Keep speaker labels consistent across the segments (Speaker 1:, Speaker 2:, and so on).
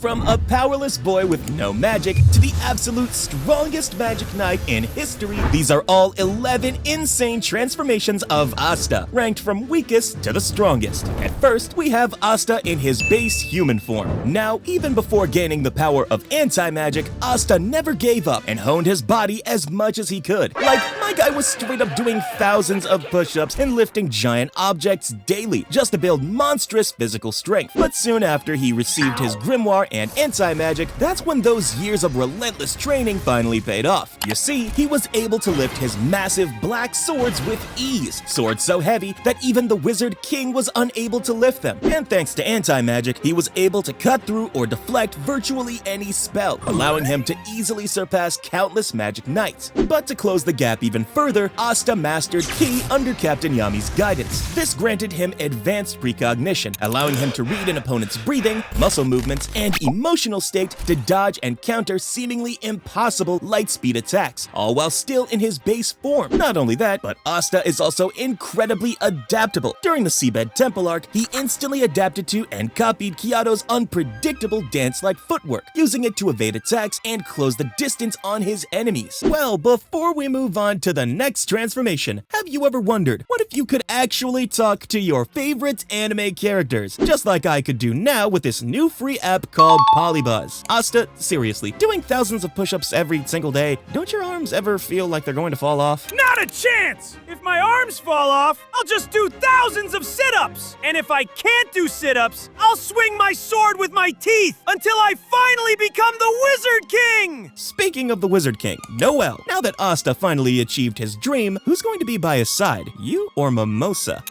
Speaker 1: From a powerless boy with no magic to the absolute strongest magic knight in history, these are all 11 insane transformations of Asta, ranked from weakest to the strongest. At first, we have Asta in his base human form. Now, even before gaining the power of anti-magic, Asta never gave up and honed his body as much as he could. Like, my guy was straight up doing thousands of push-ups and lifting giant objects daily just to build monstrous physical strength. But soon after he received his grimoire and anti-magic, that's when those years of relentless training finally paid off. You see, he was able to lift his massive black swords with ease, swords so heavy that even the Wizard King was unable to lift them. And thanks to anti-magic, he was able to cut through or deflect virtually any spell, allowing him to easily surpass countless magic knights. But to close the gap even further, Asta mastered Ki under Captain Yami's guidance. This granted him advanced precognition, allowing him to read an opponent's breathing, muscle movements, and emotional state to dodge and counter seemingly impossible light-speed attacks, all while still in his base form. Not only that, but Asta is also incredibly adaptable. During the Seabed Temple arc, he instantly adapted to and copied Kyoto's unpredictable dance-like footwork, using it to evade attacks and close the distance on his enemies. Well, before we move on to the next transformation, have you ever wondered, what if you could actually talk to your favorite anime characters, just like I could do now with this new free app called Polybuzz? Asta, seriously, doing thousands of push-ups every single day, don't your arms ever feel like they're going to fall off?
Speaker 2: Not a chance! If my arms fall off, I'll just do thousands of sit-ups! And if I can't do sit-ups, I'll swing my sword with my teeth until I finally become the Wizard King!
Speaker 1: Speaking of the Wizard King, Noel, now that Asta finally achieved his dream, who's going to be by his side, you or Mimosa?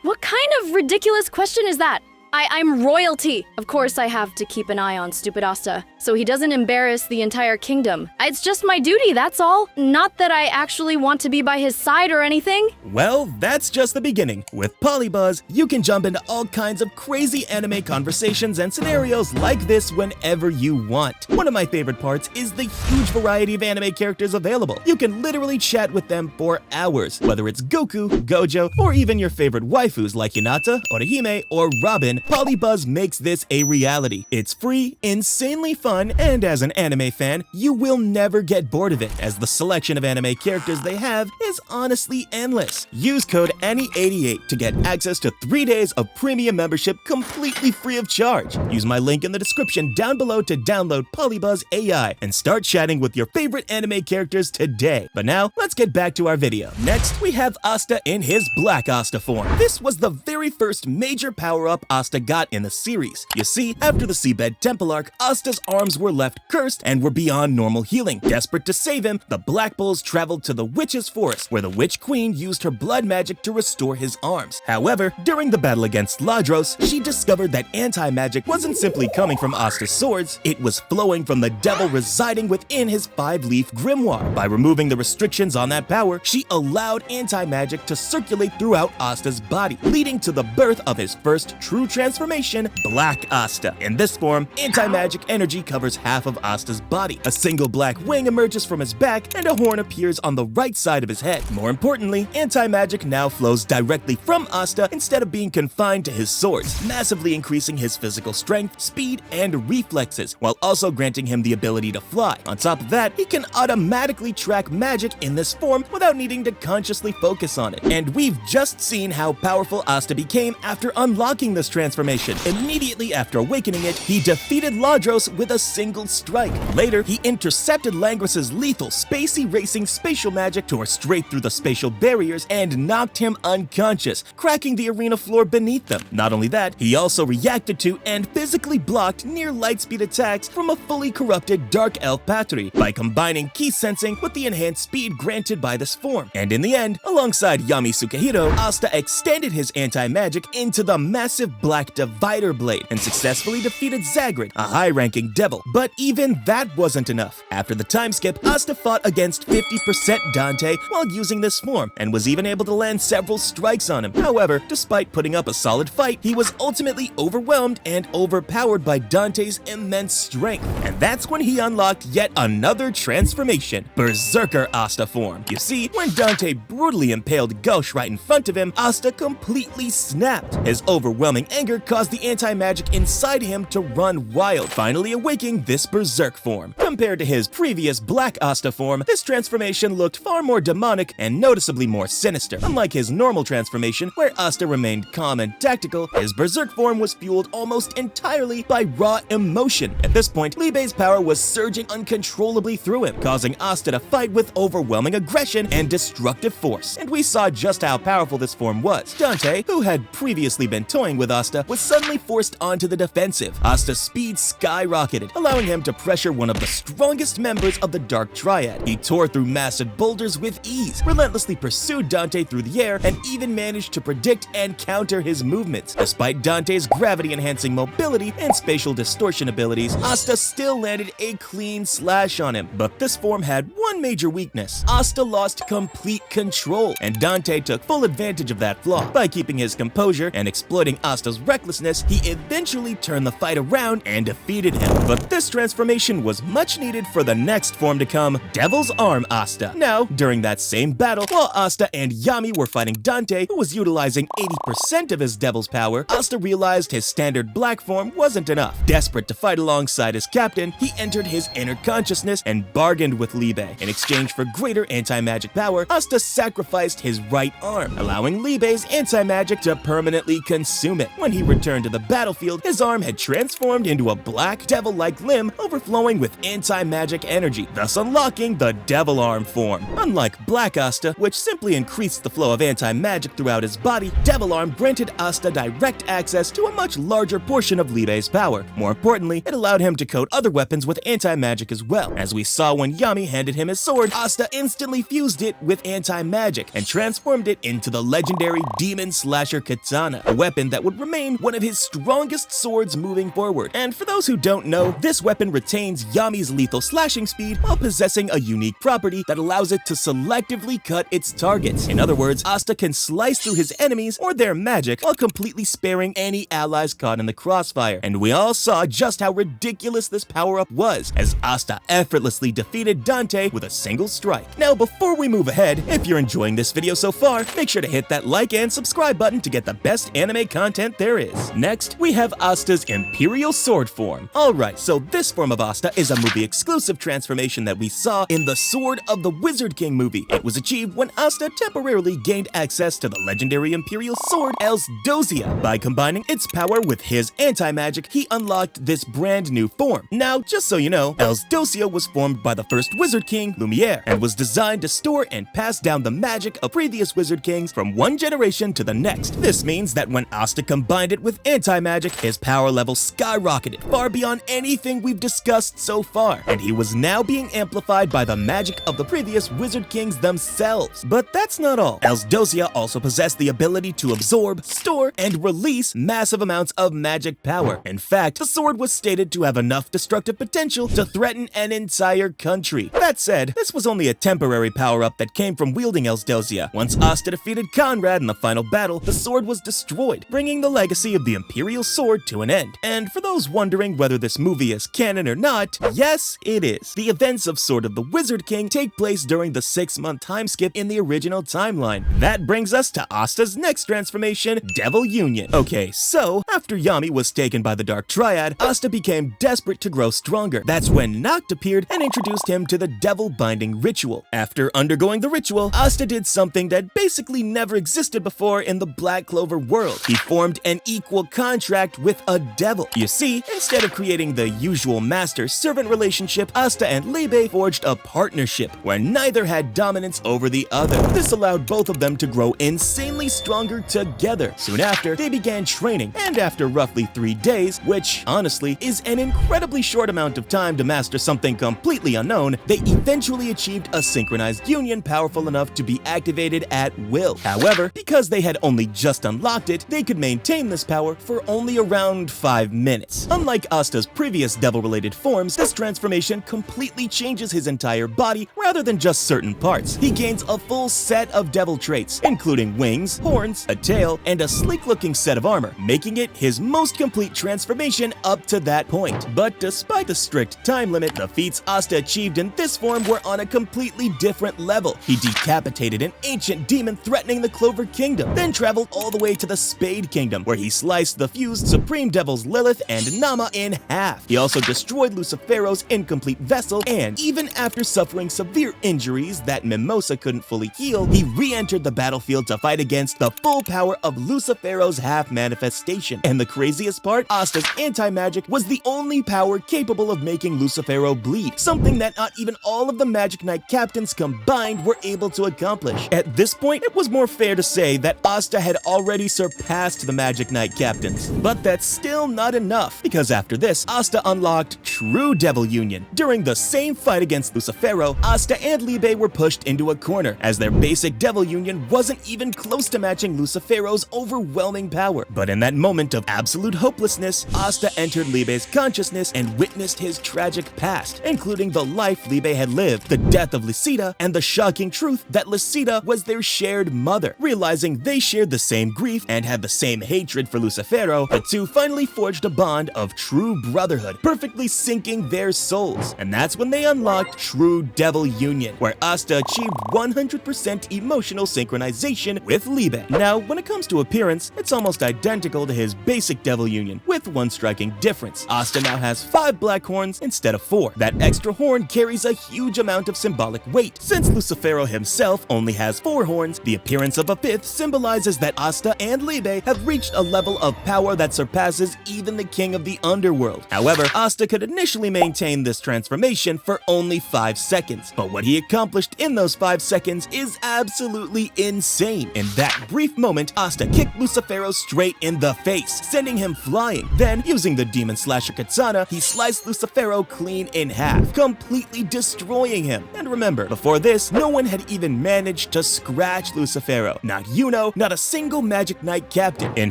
Speaker 3: What kind of ridiculous question is that? I'm royalty. Of course I have to keep an eye on stupid Asta, so he doesn't embarrass the entire kingdom. It's just my duty, that's all. Not that I actually want to be by his side or anything.
Speaker 1: Well, that's just the beginning. With Polybuzz, you can jump into all kinds of crazy anime conversations and scenarios like this whenever you want. One of my favorite parts is the huge variety of anime characters available. You can literally chat with them for hours, whether it's Goku, Gojo, or even your favorite waifus like Hinata, Orihime, or Robin. Polybuzz makes this a reality. It's free, insanely fun, and as an anime fan, you will never get bored of it, as the selection of anime characters they have is honestly endless. Use code ANNIE88 to get access to 3 days of premium membership completely free of charge. Use my link in the description down below to download Polybuzz AI and start chatting with your favorite anime characters today. But now, let's get back to our video. Next, we have Asta in his Black Asta form. This was the very first major power-up Asta got in the series. You see, after the Seabed Temple arc, Asta's arms were left cursed and were beyond normal healing. Desperate to save him, the Black Bulls traveled to the Witch's Forest, where the Witch Queen used her blood magic to restore his arms. However, during the battle against Ladros, she discovered that anti-magic wasn't simply coming from Asta's swords, it was flowing from the devil residing within his 5-leaf grimoire. By removing the restrictions on that power, she allowed anti-magic to circulate throughout Asta's body, leading to the birth of his first true transformation, Black Asta. In this form, anti-magic energy covers half of Asta's body. A single black wing emerges from his back, and a horn appears on the right side of his head. More importantly, anti-magic now flows directly from Asta instead of being confined to his swords, massively increasing his physical strength, speed, and reflexes, while also granting him the ability to fly. On top of that, he can automatically track magic in this form without needing to consciously focus on it. And we've just seen how powerful Asta became after unlocking this transformation. Immediately after awakening it, he defeated Ladros with a single strike. Later, he intercepted Langris's lethal, space-erasing spatial magic, tore straight through the spatial barriers, and knocked him unconscious, cracking the arena floor beneath them. Not only that, he also reacted to and physically blocked near lightspeed attacks from a fully corrupted Dark Elf Patri by combining ki sensing with the enhanced speed granted by this form. And in the end, alongside Yami Sukehiro, Asta extended his anti-magic into the massive Black Divider Blade and successfully defeated Zagrid, a high-ranking devil. But even that wasn't enough. After the time skip, Asta fought against 50% Dante while using this form, and was even able to land several strikes on him. However, despite putting up a solid fight, he was ultimately overwhelmed and overpowered by Dante's immense strength. And that's when he unlocked yet another transformation, Berserker Asta form. You see, when Dante brutally impaled Gauche right in front of him, Asta completely snapped. His overwhelming anger anger caused the anti-magic inside him to run wild, finally awaking this berserk form. Compared to his previous Black Asta form, this transformation looked far more demonic and noticeably more sinister. Unlike his normal transformation, where Asta remained calm and tactical, his berserk form was fueled almost entirely by raw emotion. At this point, Li Bei's power was surging uncontrollably through him, causing Asta to fight with overwhelming aggression and destructive force. And we saw just how powerful this form was. Dante, who had previously been toying with Asta, was suddenly forced onto the defensive. Asta's speed skyrocketed, allowing him to pressure one of the strongest members of the Dark Triad. He tore through massive boulders with ease, relentlessly pursued Dante through the air, and even managed to predict and counter his movements. Despite Dante's gravity-enhancing mobility and spatial distortion abilities, Asta still landed a clean slash on him. But this form had one major weakness. Asta lost complete control, and Dante took full advantage of that flaw. By keeping his composure and exploiting Asta's recklessness, he eventually turned the fight around and defeated him. But this transformation was much needed for the next form to come, Devil's Arm Asta. Now, during that same battle, while Asta and Yami were fighting Dante, who was utilizing 80% of his devil's power, Asta realized his standard black form wasn't enough. Desperate to fight alongside his captain, he entered his inner consciousness and bargained with Li Bei. In exchange for greater anti-magic power, Asta sacrificed his right arm, allowing Li Bei's anti-magic to permanently consume it. When he returned to the battlefield, his arm had transformed into a black devil-like limb overflowing with anti-magic energy, thus unlocking the Devil Arm form. Unlike Black Asta, which simply increased the flow of anti-magic throughout his body, Devil Arm granted Asta direct access to a much larger portion of Li Bei's power. More importantly, it allowed him to coat other weapons with anti-magic as well. As we saw when Yami handed him his sword, Asta instantly fused it with anti-magic and transformed it into the legendary Demon Slasher Katana, a weapon that would remain one of his strongest swords moving forward. And for those who don't know, this weapon retains Yami's lethal slashing speed while possessing a unique property that allows it to selectively cut its targets. In other words, Asta can slice through his enemies or their magic while completely sparing any allies caught in the crossfire. And we all saw just how ridiculous this power-up was, as Asta effortlessly defeated Dante with a single strike. Now, before we move ahead, if you're enjoying this video so far, make sure to hit that like and subscribe button to get the best anime content there is. Next, we have Asta's Imperial Sword form. Alright, so this form of Asta is a movie-exclusive transformation that we saw in the Sword of the Wizard King movie. It was achieved when Asta temporarily gained access to the legendary Imperial Sword Elsdosia. By combining its power with his anti-magic, he unlocked this brand new form. Now, just so you know, Elsdosia was formed by the first Wizard King, Lumiere, and was designed to store and pass down the magic of previous Wizard Kings from one generation to the next. This means that when Asta combined it with anti-magic, his power level skyrocketed far beyond anything we've discussed so far, and he was now being amplified by the magic of the previous Wizard Kings themselves. But that's not all. Elsdosia also possessed the ability to absorb, store, and release massive amounts of magic power. In fact, the sword was stated to have enough destructive potential to threaten an entire country. That said, this was only a temporary power-up that came from wielding Elsdosia. Once Asta defeated Conrad in the final battle, the sword was destroyed, bringing the legacy of the Imperial Sword to an end. And for those wondering whether this movie is canon or not, yes, it is. The events of Sword of the Wizard King take place during the 6-month time skip in the original timeline. That brings us to Asta's next transformation, Devil Union. Okay, so after Yami was taken by the Dark Triad, Asta became desperate to grow stronger. That's when Noct appeared and introduced him to the Devil Binding Ritual. After undergoing the ritual, Asta did something that basically never existed before in the Black Clover world. He formed an equal contract with a devil. You see, instead of creating the usual master-servant relationship, Asta and Li Bei forged a partnership where neither had dominance over the other. This allowed both of them to grow insanely stronger together. Soon after, they began training, and after roughly 3 days, which honestly is an incredibly short amount of time to master something completely unknown, they eventually achieved a synchronized union powerful enough to be activated at will. However, because they had only just unlocked it, they could maintain this power for only around 5 minutes. Unlike Asta's previous devil-related forms, this transformation completely changes his entire body rather than just certain parts. He gains a full set of devil traits, including wings, horns, a tail, and a sleek-looking set of armor, making it his most complete transformation up to that point. But despite the strict time limit, the feats Asta achieved in this form were on a completely different level. He decapitated an ancient demon threatening the Clover Kingdom, then traveled all the way to the Spade Kingdom, where he sliced the fused Supreme Devils Lilith and Nama in half. He also destroyed Lucifero's incomplete vessel, and even after suffering severe injuries that Mimosa couldn't fully heal, he re-entered the battlefield to fight against the full power of Lucifero's half manifestation. And the craziest part, Asta's anti-magic was the only power capable of making Lucifero bleed, something that not even all of the Magic Knight captains combined were able to accomplish. At this point, it was more fair to say that Asta had already surpassed the Magic Knight captains. But that's still not enough, because after this, Asta unlocked True Devil Union. During the same fight against Lucifero, Asta and Libe were pushed into a corner, as their basic Devil Union wasn't even close to matching Lucifero's overwhelming power. But in that moment of absolute hopelessness, Asta entered Libe's consciousness and witnessed his tragic past, including the life Libe had lived, the death of Lucida, and the shocking truth that Lucida was their shared mother. Realizing they shared the same grief and had the same hatred for Lucifero, the two finally forged a bond of true brotherhood, perfectly syncing their souls. And that's when they unlocked True Devil Union, where Asta achieved 100% emotional synchronization with Libe. Now, when it comes to appearance, it's almost identical to his basic Devil Union, with one striking difference. Asta now has 5 black horns instead of 4. That extra horn carries a huge amount of symbolic weight. Since Lucifero himself only has 4 horns, the appearance of a 5th symbolizes that Asta and Libe have reached a level of power that surpasses even the king of the underworld. However, Asta could initially maintain this transformation for only 5 seconds, but what he accomplished in those 5 seconds is absolutely insane. In that brief moment, Asta kicked Lucifero straight in the face, sending him flying. Then, using the Demon Slasher Katana, he sliced Lucifero clean in half, completely destroying him. And remember, before this, no one had even managed to scratch Lucifero. Not Yuno, not a single Magic Knight captain. In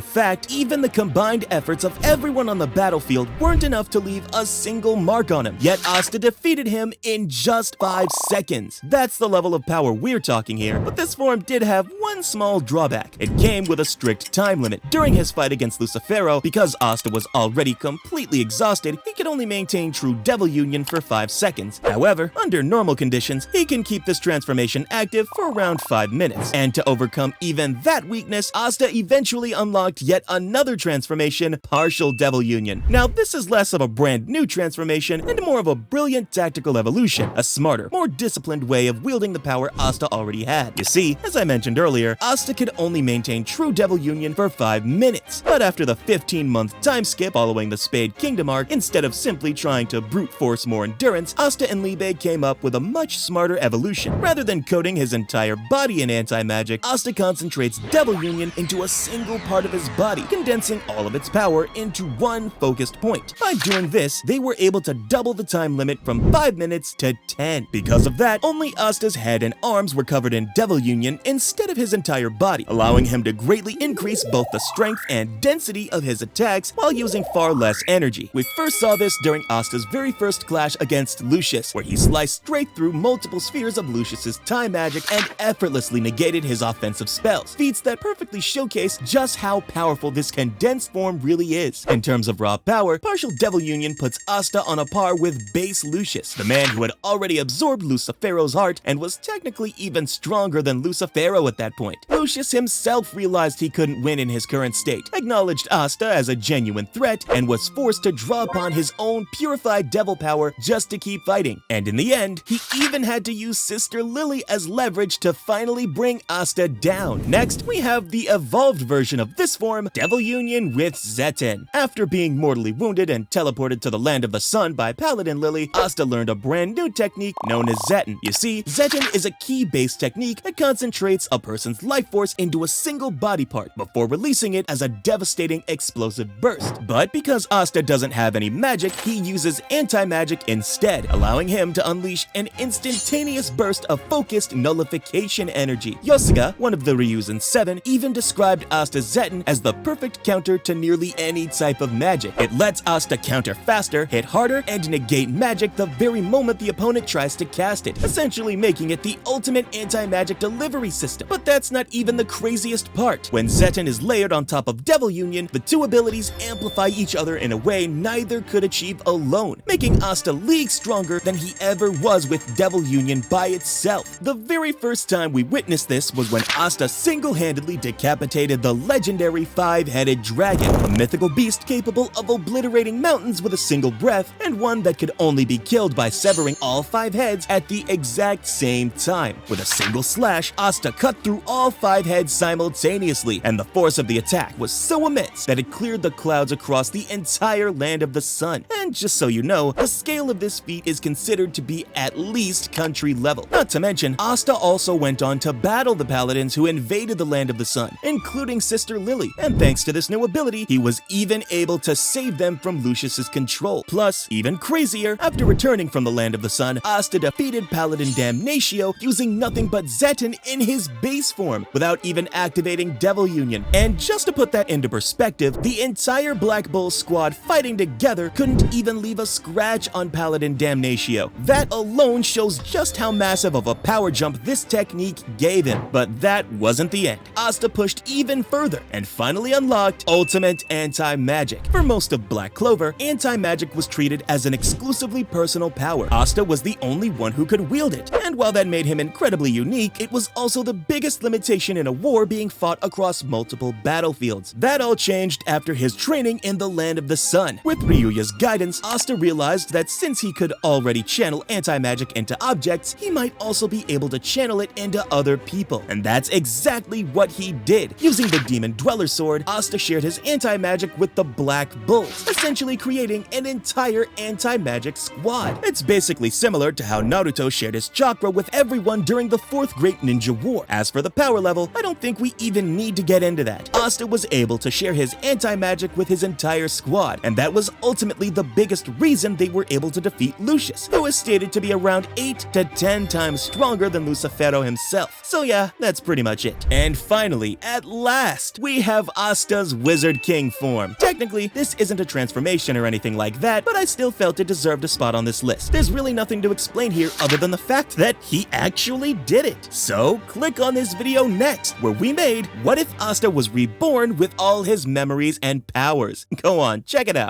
Speaker 1: fact, even the combined efforts of everyone on the battlefield weren't enough to leave a single mark on him. Yet Asta defeated him in just 5 seconds. That's the level of power we're talking here, but this form did have one small drawback. It came with a strict time limit. During his fight against Lucifero, because Asta was already completely exhausted, he could only maintain True Devil Union for 5 seconds. However, under normal conditions, he can keep this transformation active for around 5 minutes. And to overcome even that weakness, Asta eventually unlocked yet another transformation, Partial Devil Union. Now, this is less of a brand new transformation and more of a brilliant tactical evolution, a smarter, more disciplined way of wielding the power Asta already had. You see, as I mentioned earlier, Asta could only maintain True Devil Union for 5 minutes, but after the 15-month time skip following the Spade Kingdom arc, instead of simply trying to brute force more endurance, Asta and Libe came up with a much smarter evolution. Rather than coating his entire body in anti-magic, Asta concentrates Devil Union into a single part of his body, condensing all of its power into one focused point. By doing this, they were able to double the time limit from 5 minutes to 10. Because of that, only Asta's head and arms were covered in Devil Union instead of his entire body, allowing him to greatly increase both the strength and density of his attacks while using far less energy. We first saw this during Asta's very first clash against Lucius, where he sliced straight through multiple spheres of Lucius's time magic and effortlessly negated his offensive spells, feats that perfectly showcase just how powerful this condensed form really is. In terms of raw power, Partial Devil Union puts Asta on a par with base Lucius, the man who had already absorbed Lucifero's heart and was technically even stronger than Lucifero at that point. Lucius himself realized he couldn't win in his current state, acknowledged Asta as a genuine threat, and was forced to draw upon his own purified devil power just to keep fighting. And in the end, he even had to use Sister Lily as leverage to finally bring Asta down. Next, we have the evolved version of this form, Devil Union with Zetten. After being mortally wounded and teleported to the Land of the Sun by Paladin Lily, Asta learned a brand new technique known as Zetten. You see, Zetten is a key-based technique that concentrates a person's life force into a single body part before releasing it as a devastating explosive burst. But because Asta doesn't have any magic, he uses anti-magic instead, allowing him to unleash an instantaneous burst of focused nullification energy. Yosuga, one of the Ryuzen 7, even described Asta's Zetten as the perfect counter to nearly any type of magic. It lets Asta counter faster, hit harder, and negate magic the very moment the opponent tries to cast it, essentially making it the ultimate anti-magic delivery system. But that's not even the craziest part. When Zetten is layered on top of Devil Union, the two abilities amplify each other in a way neither could achieve alone, making Asta leagues stronger than he ever was with Devil Union by itself. The very first time we witnessed this was when Asta single-handedly decapitated the legendary five-headed dragon, a mythical beast capable of obliterating mountains with a single breath, and one that could only be killed by severing all 5 heads at the exact same time. With a single slash, Asta cut through all 5 heads simultaneously, and the force of the attack was so immense that it cleared the clouds across the entire land of the sun. And just so you know, the scale of this feat is considered to be at least country level. Not to mention, Asta also went on to battle the paladins who invaded the land of the sun, including Sister Lily, and thanks to this new ability, he was even able to save them from Lucius's control. Plus, even crazier, after returning from the land of the sun, Asta defeated Paladin Damnatio using nothing but Zeton in his base form, without even activating Devil Union. And just to put that into perspective, the entire Black Bull squad fighting together couldn't even leave a scratch on Paladin Damnatio. That alone shows just how massive of a power jump this technique gave him. But that wasn't the end. Asta pushed even further and finally unlocked Ultimate Anti-Magic. For most of Black Clover, anti-magic was treated as an exclusively personal power. Asta was the only one who could wield it, and while that made him incredibly unique, it was also the biggest limitation in a war being fought across multiple battlefields. That all changed after his training in the Land of the Sun. With Ryuya's guidance, Asta realized that since he could already channel anti-magic into objects, he might also be able to channel it into other people. And that's exactly what he did. Using the Demon Dweller Sword, Asta shared his anti-magic with the Black Bulls, essentially creating an entire anti-magic squad. It's basically similar to how Naruto shared his chakra with everyone during the 4th Great Ninja War. As for the power level, I don't think we even need to get into that. Asta was able to share his anti-magic with his entire squad, and that was ultimately the biggest reason they were able to defeat Lucius, who is stated to be around 8 to 10 times stronger than Lucifero himself. So yeah, that's pretty much it. And finally, at last, we have Asta's Wizard King form. Technically, this isn't a transformation or anything like that, but I still felt it deserved a spot on this list. There's really nothing to explain here other than the fact that he actually did it. So click on this video next, where we made What If Asta Was Reborn with all his memories and powers. Go on, check it out.